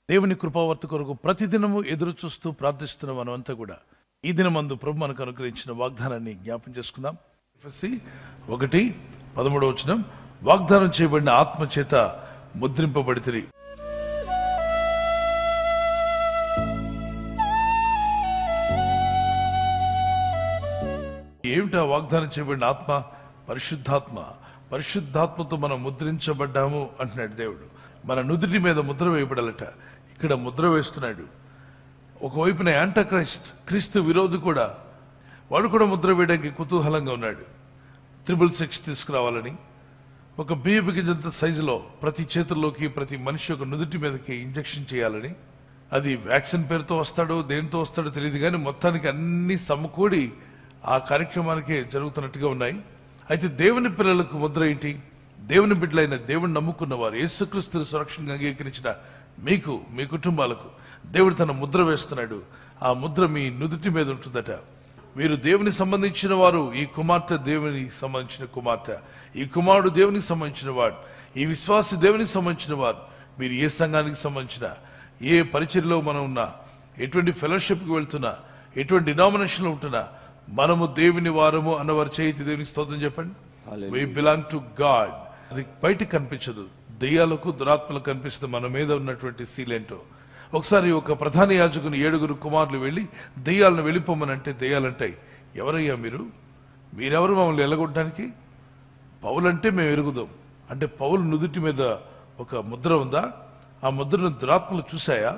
దేవుని కృపావర్త కొరకు ప్రతిదినము ఎదురు చూస్తూ ప్రార్థిస్తున్న మనమంతా కూడా ఈ దినమందు ప్రభు మనకు అనుగ్రహించిన వాగ్దానాన్ని జ్ఞాపం చేసుకుందాం. 1:13 వాగ్దానం చేయబడిన ఆత్మ చేత ముద్రింపబడితిరి. ఏమిటా వాగ్దానం చేయబడిన ఆత్మ? పరిశుద్ధాత్మ. పరిశుద్ధాత్మతో మనం ముద్రించబడ్డాము అంటున్నాడు దేవుడు. మన నుదుటి మీద ముద్ర వేయబడాలట. ఇక్కడ ముద్ర వేస్తున్నాడు. ఒకవైపున యాంటక్రైస్ట్, క్రీస్తు విరోధి కూడా, వాడు కూడా ముద్ర వేయడానికి కుతూహలంగా ఉన్నాడు. 666 తీసుకురావాలని, ఒక బియ్యపు గింజంత సైజులో ప్రతి చేతుల్లోకి, ప్రతి మనిషి యొక్క నుదుటి మీదకి ఇంజెక్షన్ చేయాలని. అది వ్యాక్సిన్ పేరుతో వస్తాడో దేనితో వస్తాడో తెలియదు, కానీ మొత్తానికి అన్ని సమకూడి ఆ కార్యక్రమానికి జరుగుతున్నట్టుగా ఉన్నాయి. అయితే దేవుని పిల్లలకు ముద్ర ఏంటి? దేవుని బిడ్డలైన దేవుని నమ్ముకున్న వారు, యేసుక్రీస్తుని సురక్షణగా అంగీకరించిన మీకు, మీ కుటుంబాలకు దేవుడు తన ముద్ర వేస్తున్నాడు. ఆ ముద్ర మీ నుదుటి మీద ఉంటుందట. వీరు దేవుని సంబంధించిన వారు. ఈ కుమార్తె దేవునికి సంబంధించిన కుమార్తె, ఈ కుమారుడు దేవునికి సంబంధించిన వాడు, ఈ విశ్వాసి దేవునికి సంబంధించిన వారు. మీరు ఏ సంఘానికి సంబంధించిన, ఏ పరిచర్యలో మనం ఉన్నా, ఎటువంటి ఫెలోషిప్కి వెళ్తున్నా, ఎటువంటి డినామినేషన్లో ఉంటున్నా, మనము దేవుని వారము అన్నవారు చేతి దేవునికి స్తోత్రం చెప్పండి. We belong to God. అది బయటకు కనిపించదు, దెయ్యాలకు దురాత్మలకు కనిపిస్తుంది మన మీద ఉన్నటువంటి సీల్ ఏంటో. ఒకసారి ఒక ప్రధాన యాజకుని 7 కుమారులు వెళ్ళి దెయ్యాలను వెళ్ళిపోమనంటే దెయ్యాలంటాయి, ఎవరయ్యా మీరెవరు మమ్మల్ని ఎల్లగొట్టడానికి? పౌలంటే మేము ఎరుగుదాం అంటే, పౌలు నుదుటి మీద ఒక ముద్ర ఉందా? ఆ ముద్రను దురాత్మలు చూశాయా?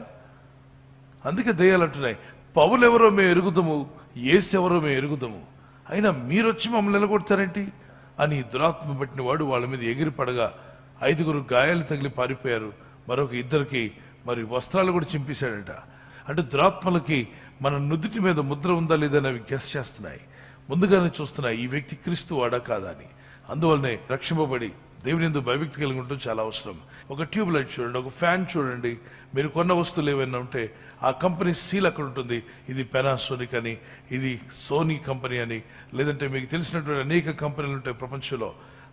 అందుకే దెయ్యాలు అంటున్నాయి, పౌలు ఎవరో మేము ఎరుగుదాము, యేసు ఎవరో మేము ఎరుగుదాము, అయినా మీరొచ్చి మమ్మల్ని ఎల్లగొడతారేంటి అని దురాత్మ పట్టిన వాడు వాళ్ళ మీద ఎగిరి పడగా 5 గాయాలు తగిలి పారిపోయారు. మరొక 2 మరి వస్త్రాలు కూడా చింపేశాడట. అంటే దురాత్మలకి మన నుదుటి మీద ముద్ర ఉందా లేదని అవి గెస్ చేస్తున్నాయి, ముందుగానే చూస్తున్నాయి ఈ వ్యక్తి క్రీస్తు వాడా కాదా అని. అందువల్లనే రక్షింపబడి దేవుని యందు భయభక్తి కలిగి ఉండటం చాలా అవసరం. ఒక ట్యూబ్ లైట్ చూడండి, ఒక ఫ్యాన్ చూడండి, మీరు కొన్న వస్తువులు ఏమైనా ఉంటే ఆ కంపెనీ సీల్ అక్కడ ఉంటుంది. ఇది పెనాసోనిక్ అని, ఇది సోనీ కంపెనీ అని, లేదంటే మీకు తెలిసినటువంటి అనేక కంపెనీలు ఉంటాయి ప్రపంచంలో.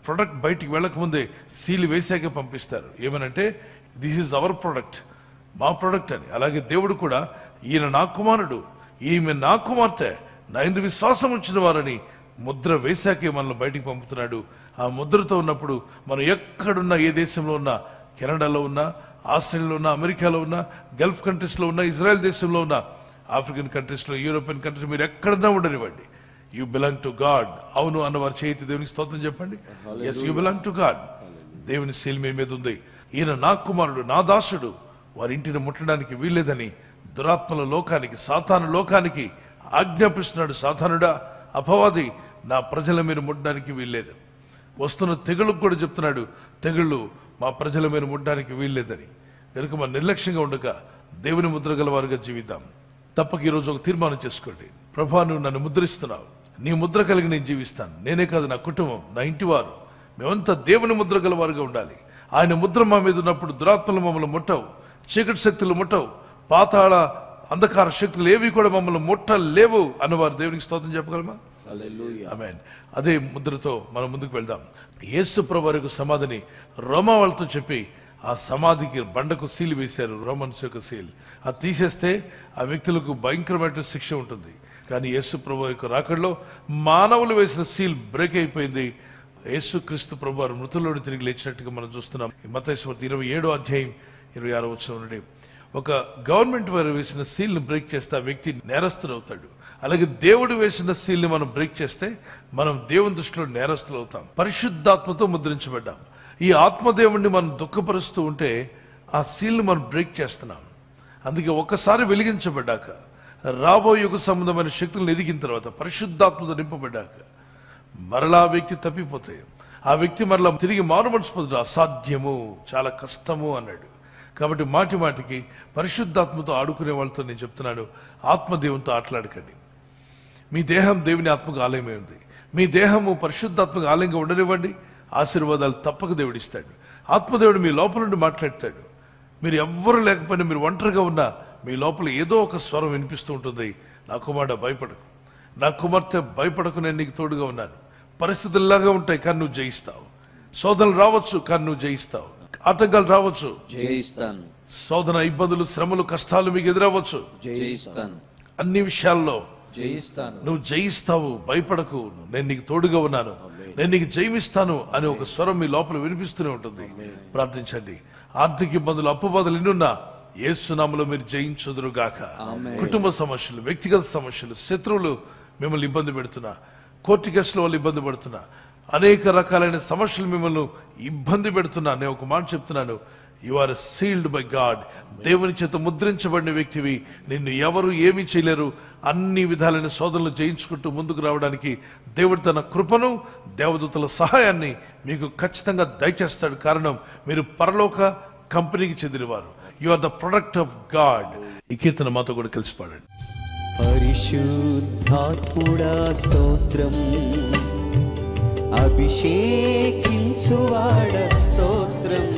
ప్రొడక్ట్ బయటికి వెళ్ళకముందే సీల్ వేసాకే పంపిస్తారు. ఏమనంటే దిస్ ఈజ్ అవర్ ప్రొడక్ట్, మా ప్రొడక్ట్ అని. అలాగే దేవుడు కూడా, ఈయన నా కుమారుడు, ఈమె నా కుమార్తె, నా యందు విశ్వాసం ఉంచిన వారని ముద్ర వేశాకే మనల్ని బయటికి పంపుతున్నాడు. ఆ ముద్రతో ఉన్నప్పుడు మనం ఎక్కడున్నా, ఏ దేశంలో ఉన్నా, కెనడాలో ఉన్నా, ఆస్ట్రేలియాలో ఉన్నా, అమెరికాలో ఉన్నా, గల్ఫ్ కంట్రీస్లో ఉన్నా, ఇజ్రాయెల్ దేశంలో ఉన్నా, ఆఫ్రికన్ కంట్రీస్లో, యూరోపియన్ కంట్రీస్, మీరు ఎక్కడన్నా ఉండనివ్వండి, యూ బిలాంగ్ టు గాడ్. అవును అన్నవారు చేతి దేవునికి స్తోత్రం చెప్పండి. Yes, you belong to God. దేవుని సీల్ మీ మీద ఉంది. ఈయన నా కుమారుడు, నా దాసుడు, వారి ఇంటిని ముట్టడానికి వీల్లేదని దురాత్మల లోకానికి, సాతాను లోకానికి ఆజ్ఞాపిస్తున్నాడు. సాతానుడా, అపవాది, నా ప్రజల మీద ముట్టడానికి వీల్లేదు. వస్తున్న తెగుళ్ళకు కూడా చెప్తున్నాడు, తెగుళ్ళు మా ప్రజల మీద ముట్టడానికి వీల్లేదని. కనుక మన నిర్లక్ష్యంగా ఉండక దేవుని ముద్ర గలవారుగా జీవిద్దాం. తప్పక ఈరోజు ఒక తీర్మానం చేసుకోండి. ప్రభా, నువ్వు నన్ను ముద్రిస్తున్నావు, నీ ముద్ర కలిగి నేను జీవిస్తాను. నేనే కాదు, నా కుటుంబం, నా ఇంటివారు, మేమంతా దేవుని ముద్ర గలవారుగా ఉండాలి. ఆయన ముద్ర మా మీద ఉన్నప్పుడు దురాత్మలు మమ్మల్ని ముట్టవు, చీకటి శక్తులు ముట్టవు, పాతాళ అంధకార శక్తులు ఏవి కూడా మమ్మల్ని ముట్టలేవు అన్నవారు దేవునికి స్తోత్రం చెప్పగలమా? ఆమేన్. అదే ముద్రతో మనం ముందుకు వెళ్దాం. యేసు ప్రభువుకు సమాధిని రోమా వాళ్ళతో చెప్పి ఆ సమాధికి బండకు సీల్ వేశారు, రోమన్స్ యొక్క సీల్. అది తీసేస్తే ఆ వ్యక్తులకు భయంకరమైన శిక్ష ఉంటుంది. కానీ యేసు ప్రభు యొక్క రాకడలో మానవులు వేసిన సీల్ బ్రేక్ అయిపోయింది. యేసు క్రీస్తు ప్రభు వారు మృతుల్లోని తిరిగి లేచినట్టుగా మనం చూస్తున్నాం. మత్తయి సువార్త 27:26 నుండి ఒక గవర్నమెంట్ వారు వేసిన సీల్ని బ్రేక్ చేస్తే ఆ వ్యక్తి నేరస్తుడు అవుతాడు. అలాగే దేవుడు వేసిన సీల్ని మనం బ్రేక్ చేస్తే మనం దేవుని దృష్టిలో నేరస్తులు అవుతాం. పరిశుద్ధాత్మతో ముద్రించబడ్డాం. ఈ ఆత్మదేవుణ్ణి మనం దుఃఖపరుస్తూ ఉంటే ఆ సీల్ని మనం బ్రేక్ చేస్తున్నాం. అందుకే ఒక్కసారి వెలిగించబడ్డాక, రాబోయే యుగ సంబంధమైన శక్తులను ఎదిగిన తర్వాత, పరిశుద్ధాత్మతో నింపబడ్డాక మరలా ఆ వ్యక్తి తప్పిపోతాయి. ఆ వ్యక్తి మరలా తిరిగి మారు మనసు పొందడం అసాధ్యము, చాలా కష్టము అన్నాడు. కాబట్టి మాటి మాటికి పరిశుద్ధాత్మతో ఆడుకునే వాళ్ళతో నేను చెప్తున్నాను, ఆత్మదేవునితో ఆటలాడకండి. మీ దేహం దేవుని ఆత్మకు ఆలయమే ఉంది. మీ దేహము పరిశుద్ధాత్మకు ఆలయంగా ఉండనివ్వండి, ఆశీర్వాదాలు తప్పక దేవుడిస్తాడు. ఆత్మదేవుడు మీ లోపల నుండి మాట్లాడతాడు. మీరు ఎవ్వరు లేకపోయినా, మీరు ఒంటరిగా ఉన్నా మీ లోపల ఏదో ఒక స్వరం వినిపిస్తూ ఉంటుంది, నా కుమారుడా భయపడకు, నా కుమార్తె భయపడకు, నేను నీకు తోడుగా ఉన్నాను. పరిస్థితుల్లాగా ఉంటాయి కానీ నువ్వు జయిస్తావు. శోధనలు రావచ్చు కానీ నువ్వు జయిస్తావు. ఆటంకాలు రావచ్చు, జయిస్తాను. శోధన, ఇబ్బందులు, శ్రమలు, కష్టాలు మీకు ఎదురవ్వచ్చు. జయిస్తాను. అన్ని విషయాల్లో జయిస్తాను. నువ్వు జయిస్తావు, భయపడకు, నేను నీకు తోడుగా ఉన్నాను, నేను నీకు జయమిస్తాను అని ఒక స్వరం మీ లోపల వినిపిస్తూనే ఉంటుంది. ప్రార్థించండి. ఆర్థిక ఇబ్బందులు, అప్పుబాధలు ఎన్నున్నా యేసు నామములో మీరు జయించుదురుగాక. కుటుంబ సమస్యలు, వ్యక్తిగత సమస్యలు, శత్రువులు మిమ్మల్ని ఇబ్బంది పెడుతున్నా, కోర్టు కేసుల వల్ల ఇబ్బంది పడుతున్నా, అనేక రకాలైన సమస్యలు మిమ్మల్ని ఇబ్బంది పెడుతున్నా, నేను ఒక మాట చెప్తున్నాను, you are sealed by God. దేవుని చేత ముద్రించబడిన వ్యక్తివి. నిన్ను ఎవరు ఏమీ చేయలేరు. అన్ని విధాలైన శోధనలు జయించుకుంటూ ముందుకు రావడానికి దేవుడు తన కృపను, దేవదూతల సహాయాన్ని మీకు ఖచ్చితంగా దయచేస్తాడు. కారణం, మీరు పరలోక కంపెనీకి చెందినవారు. You are the product of God. ఈ కీర్తన మాతో కూడా కలిసి పాడండి. పరిశుద్ధాత్ముడా స్తోత్రం, అభిషేకించువాడ స్తోత్రం.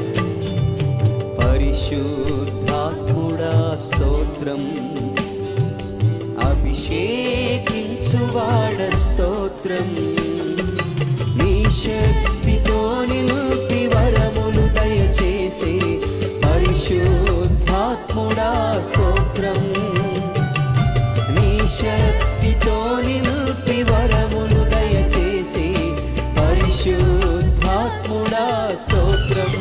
పరిశుద్ధాత్ముడా స్తోత్రం, అభిషేకించువాడ స్తోత్రం. నీ శక్తితో నింపి వరములు దయచేసే పరిశుద్ధాత్ముడా స్తోత్రం. నీ శక్తితో నింపి వరములు దయచేసే పరిశుద్ధాత్ముడా స్తోత్రం.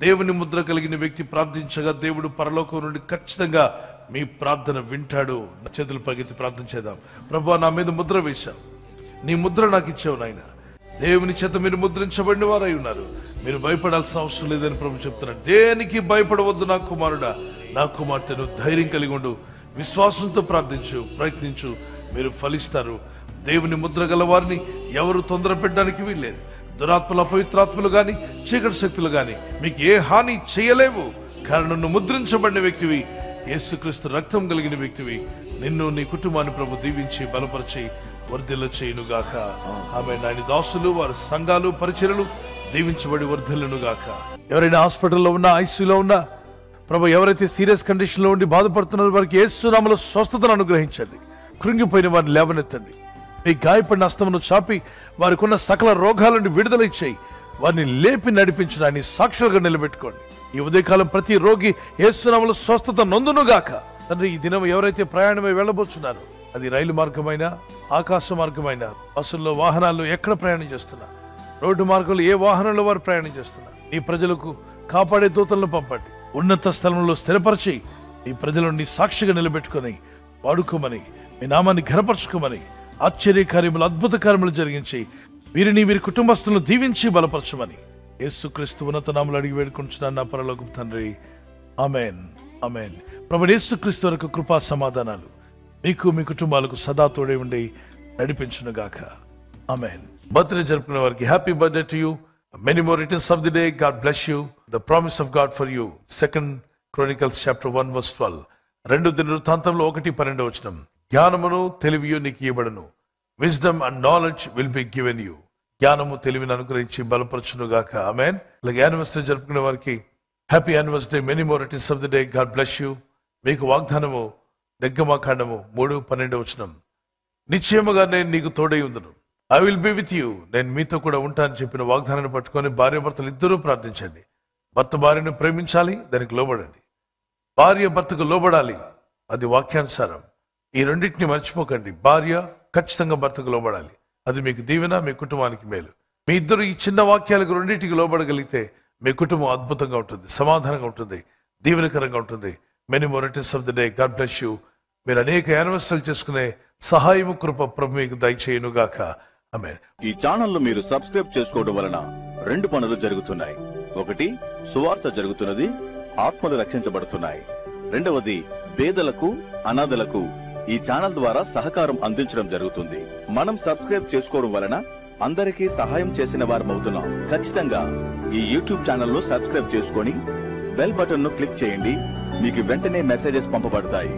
దేవుని ముద్ర కలిగిన వ్యక్తి ప్రార్థించగా దేవుడు పరలోకం నుండి ఖచ్చితంగా మీ ప్రార్థన వింటాడు. చేతులు పైకెత్తి ప్రార్థన చేద్దాం. ప్రభువా, నా మీద ముద్ర వేశావు, నీ ముద్ర నాకు ఇచ్చావు నాయన. దేవుని చేత మీరు ముద్రించబడిన వారై ఉన్నారు. మీరు భయపడాల్సిన అవసరం లేదని ప్రభు చెప్తున్నాడు. దేనికి భయపడవద్దు నా కుమారుడా, నా కుమార్తెను, ధైర్యం కలిగి ఉండు, విశ్వాసంతో ప్రార్థించు, ప్రయత్నించు, మీరు ఫలిస్తారు. దేవుని ముద్ర గల వారిని ఎవరు తొందర పెట్టడానికి వీల్లేదు. దురాత్మలు, అపవిత్రాత్మలు గాని, చీకటి శక్తులు గాని మీకు ఏ హాని చేయలేవు. కారణం, నువ్వు ముద్రించబడిన వ్యక్తివి, యేసుక్రీస్తు రక్తం కలిగిన వ్యక్తివి. నిన్ను, నీ కుటుంబాన్ని ప్రభు దీవించి బలపరిచి వర్ధిల్ల చేయునుగాక. ఆమె నాయన దాసులు, వారి సంఘాలు, పరిచర్యలు దీవించబడి వర్ధిల్లునుగాక. ఎవరైనా హాస్పిటల్లో ఉన్నా, ఐసీయూలో ఉన్నా ప్రభు, ఎవరైతే సీరియస్ కండిషన్ లో ఉండి బాధపడుతున్నారో వారికి యేసు నామములో స్వస్థతను అనుగ్రహించండి. కృంగిపోయిన వారిని లేవనెత్తండి. మీ గాయపడిన హస్తమును చాపి వారికి ఉన్న సకల రోగాల నుండి విడుదల ఇచ్చేయి. వారిని లేపి నడిపించడాన్ని సాక్షులుగా నిలబెట్టుకోండి. ఈ ఉదయకాలం ప్రతి రోగి యేసు నామములో స్వస్థత నొందునుగాక. తండ్రి, ఈ దినం ఎవరైతే ప్రయాణమై వెళ్ళబోతున్నారో, అది రైలు మార్గమైనా, ఆకాశ మార్గమైనా, బస్సుల్లో, వాహనాల్లో ఎక్కడ ప్రయాణం చేస్తున్నా, రోడ్డు మార్గంలో ఏ వాహనంలో వారు ప్రయాణం చేస్తున్నా, ఈ ప్రజలకు కాపాడే దూతలను పంపండి. ఉన్నత స్థలంలో స్థిరపరిచి ఈ ప్రజలను నీ సాక్షిగా నిలబెట్టుకొని వాడుకోమని, మీ నామాన్ని ఘనపరచుకోమని, ఆశ్చర్యకార్యములు, అద్భుత కార్యములు జరిగించి వీరిని, వీరి కుటుంబస్తులను దీవించి బలపరచమని యేసుక్రీస్తు ఉన్నత నామములో అడిగి వేడుకుంటున్నాను నా పరలోకపు తండ్రి. ఆమేన్, ఆమేన్. ప్రభువైన యేసుక్రీస్తు వరకు కృపా సమాధానాలు మీకు, మీ కుటుంబాలకు సదా తోడే ఉండి నడిపించునుగాక. ఆమేన్. బర్త్డే జరుపుకునే వారికి happy birthday to you. Many more returns of the day. God bless you. The promise of God for you. 2 Chronicles chapter 1:12. 2 దినవృత్తాంతంలో 1:12. జ్ఞానమును తెలివియు నీకు ఇవ్వబడును. Wisdom and knowledge will be given you. జ్ఞానము తెలివిని అనుగ్రహించి బలపరచునుగాక. ఆమేన్. అలాగే యానివర్సరీ జరుపుకునే వారికి happy anniversary. Many more returns of the day. God bless you. మీకు వాగ్దానము నిర్గమకాండము 3:12. నిశ్చయముగా నేను నీకు తోడై ఉందును. I will be with you. నేను మీతో కూడా ఉంటానని చెప్పిన వాగ్దానాన్ని పట్టుకొని భార్యాభర్తలు ఇద్దరూ ప్రార్థించండి. భర్త భార్యను ప్రేమించాలి, దానికి లోబడండి. భార్య భర్తకు లోబడాలి, అది వాక్యానుసారం. ఈ రెండింటిని మర్చిపోకండి. భార్య ఖచ్చితంగా భర్తకు లోబడాలి, అది మీకు దీవెన, మీ కుటుంబానికి మేలు. మీ ఇద్దరు ఈ చిన్న వాక్యాలకు రెండింటికి లోబడగలిగితే మీ కుటుంబం అద్భుతంగా ఉంటుంది, సమాధానంగా ఉంటుంది, దీవెనకరంగా ఉంటుంది. Many more returns of the day. God bless you. మీరు అనేక యానివర్సరీలు చేసుకునే సహాయము, కృప ప్రభు మీకు దయచేయునుగాక. ఆమేన్. ఈ ఛానల్ మీరు సబ్స్క్రైబ్ చేసుకోవడం వలన 2 పనులు జరుగుతున్నాయి. ఒకటి, సువార్త జరుగుతున్నది, ఆత్మలు రక్షించబడుతున్నాయి. రెండవది, పేదలకు, అనాథలకు ఈ ఛానల్ ద్వారా సహకారం అందించడం జరుగుతుంది. మనం సబ్స్క్రైబ్ చేసుకోవడం వలన అందరికీ సహాయం చేసిన వారమవుతున్నాం. ఖచ్చితంగా ఈ యూట్యూబ్ ఛానల్ ను సబ్స్క్రైబ్ చేసుకొని బెల్ బటన్ ను క్లిక్ చేయండి. మీకు వెంటనే మెసేజెస్ పంపబడతాయి.